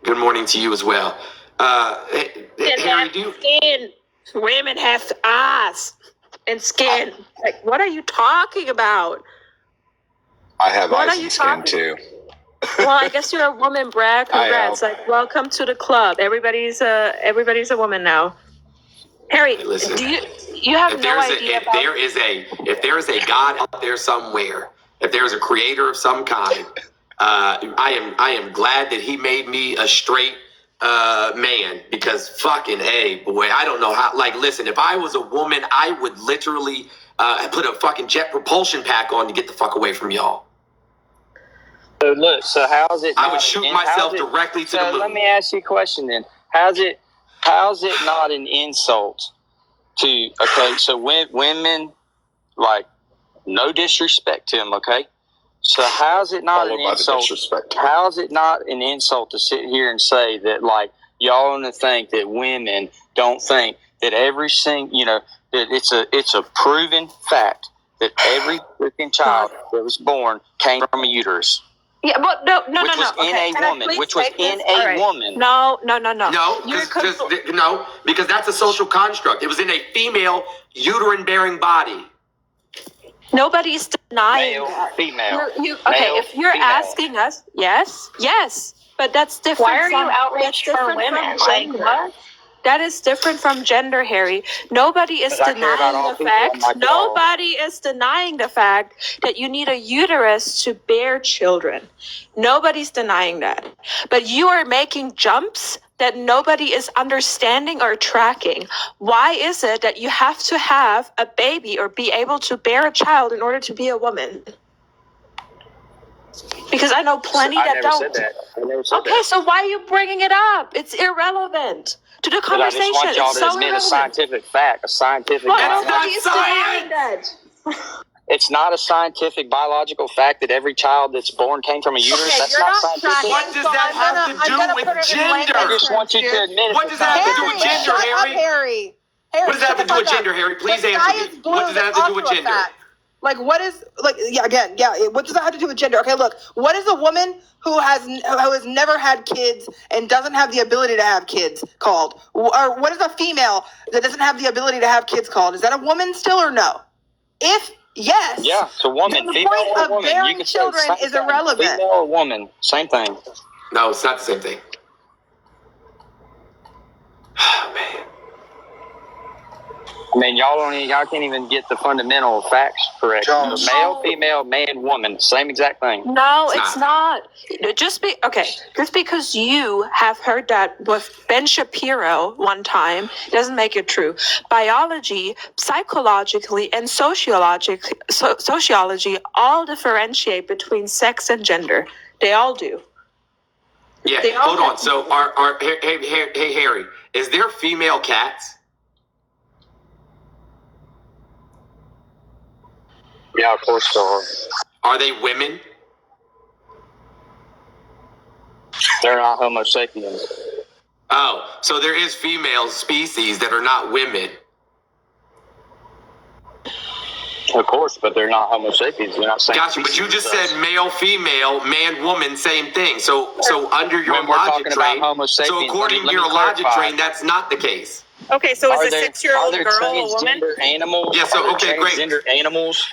Good morning to you as well. Harry, do you... Skin. Women have eyes and skin. Like, what are you talking about? I have What eyes are you and skin talking- too. Well, I guess you're a woman, Brad. I Congrats. am. Like, welcome to the club. Everybody's a woman now. Harry, Hey, listen. do you have no idea if about there is a God out there somewhere, if there is a creator of some kind, I am glad that he made me a straight man, because fucking A, boy, I don't know how. Like, listen, if I was a woman, I would literally put a fucking jet propulsion pack on to get the fuck away from y'all. So look, so how's it? I not would shoot an- myself how's it- directly to So the moon. let me ask you a question then. How's it not an insult to? Okay, so women, like, no disrespect to them. Okay, so how's it not Followed an by the insult? disrespect. How's it not an insult to sit here and say that, like, y'all want to think that women don't think that every single, that it's a proven fact that every freaking child that was born came from a uterus. Yeah, but no. Which was in Okay, a can I woman, please which was take in this? a All right. woman. No. No, You're because that's a social construct. It was in a female uterine-bearing body. Nobody's denying Male, that. female. Okay, Male, if you're female. asking us, yes, but that's different. Why are you from, outraged that's for different women? from Like, gender. what? That is different from gender, Harry. Nobody is Because I care about denying all the people, fact. like y'all. Nobody is denying the fact that you need a uterus to bear children. Nobody's denying that. But you are making jumps that nobody is understanding or tracking. Why is it that you have to have a baby or be able to bear a child in order to be a woman? Because I know plenty I that never don't. said that. I never said Okay, that. so why are you bringing it up? It's irrelevant to the But I conversation. just want y'all It's to so admit a irrelevant. scientific fact, a scientific Well, That's biological. nobody is denying science. that. It's not a scientific biological fact that every child that's born came from a uterus. Okay, That's you're not not scientific. tracking. What does So that I'm gonna- have I'm to gonna do put with it in layman's gender? I just want you to Harry, admit it. What does that have to do with gender, shut up, Harry? Harry. Harry, What does that have shut to do the with fuck gender, up. Harry? Please The answer sky me. is blue, What does that have to that's do with also a gender? fact. Like, what is, like, yeah, again, yeah, what does that have to do with gender? Okay, look, what is a woman who has never had kids and doesn't have the ability to have kids called? Or what is a female that doesn't have the ability to have kids called? Is that a woman still or no? If yes, Yeah, it's a woman. then the Female point or of woman. bearing You can say children same is thing. irrelevant. Female or woman, same thing. No, it's not the same thing. Oh, man. I mean, y'all can't even get the fundamental facts correct. Jones. Male, female, man, woman, same exact thing. No, It's it's not. Just because you have heard that with Ben Shapiro one time doesn't make it true. Biology, psychologically, and sociology all differentiate between sex and gender. They all do. Yeah, They all hold on. have- So, hey, Harry, is there female cats? Yeah, of course there are. Are they women? They're not Homo sapiens. Oh, so there is female species that are not women. Of course, but they're not Homo sapiens. They're not same Gotcha, but you species just as us. said male, female, man, woman, same thing. So under your When we're logic talking about train, Homo so sapiens, according let to me your logic clarify. train, that's not the case. Okay, so Are is a there- 6-year-old are there girl a woman? transgender animals? Yeah, so, Are there okay, great. transgender animals?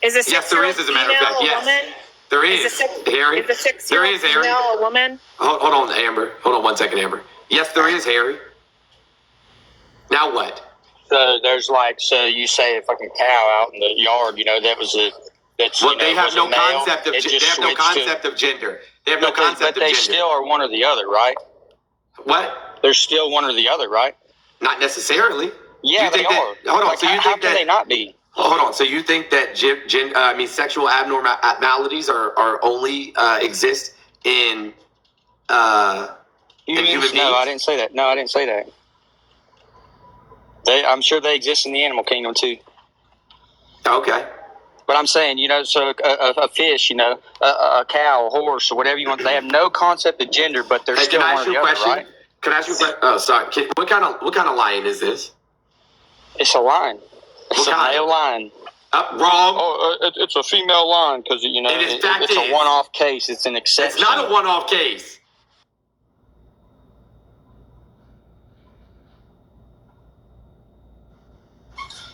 Is a Yes, there 6-year-old is, as a matter of female fact, a yes. woman? There Is is, a six- Harry. Is a There 6-year-old is, Harry. female a woman? Hold on, Amber. Hold on 1 second, Amber. Yes, there is, Harry. Now what? So there's so you say a fucking cow out in the yard, that's Well, you know, they have was no a male, concept of it they just have no switched to- concept of gender. They have no But they, concept but of they gender. still are one or the other, right? What? They're still one or the other, right? Not necessarily. Yeah, You they think that- are. hold on, Like, so you how think can that- they not be? Hold on. So you think that sexual abnormalities are only exist in human beings? No, I didn't say that. No, I didn't say that. I'm sure they exist in the animal kingdom too. Okay. But I'm saying, so a fish, a cow, a horse, or whatever you want, they have no concept of gender, but they're Hey, still can I one ask or you the a other, question? right? Can I ask you a question? Oh, sorry. What kind of lion is this? It's a lion. It's What a kind? male lion. Wrong. Oh, it's a female lion because it's a one-off case. It's an exception. It's not a one-off case.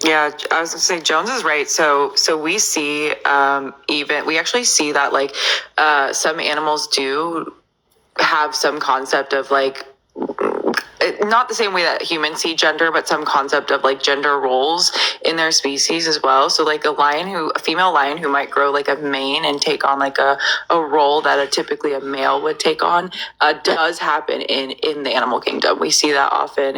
Yeah, I was gonna say Jones is right. So we see we actually see that some animals do have some concept of not the same way that humans see gender, but some concept of gender roles in their species as well. So a female lion who might grow a mane and take on a role that typically a male would take on does happen in the animal kingdom. We see that often.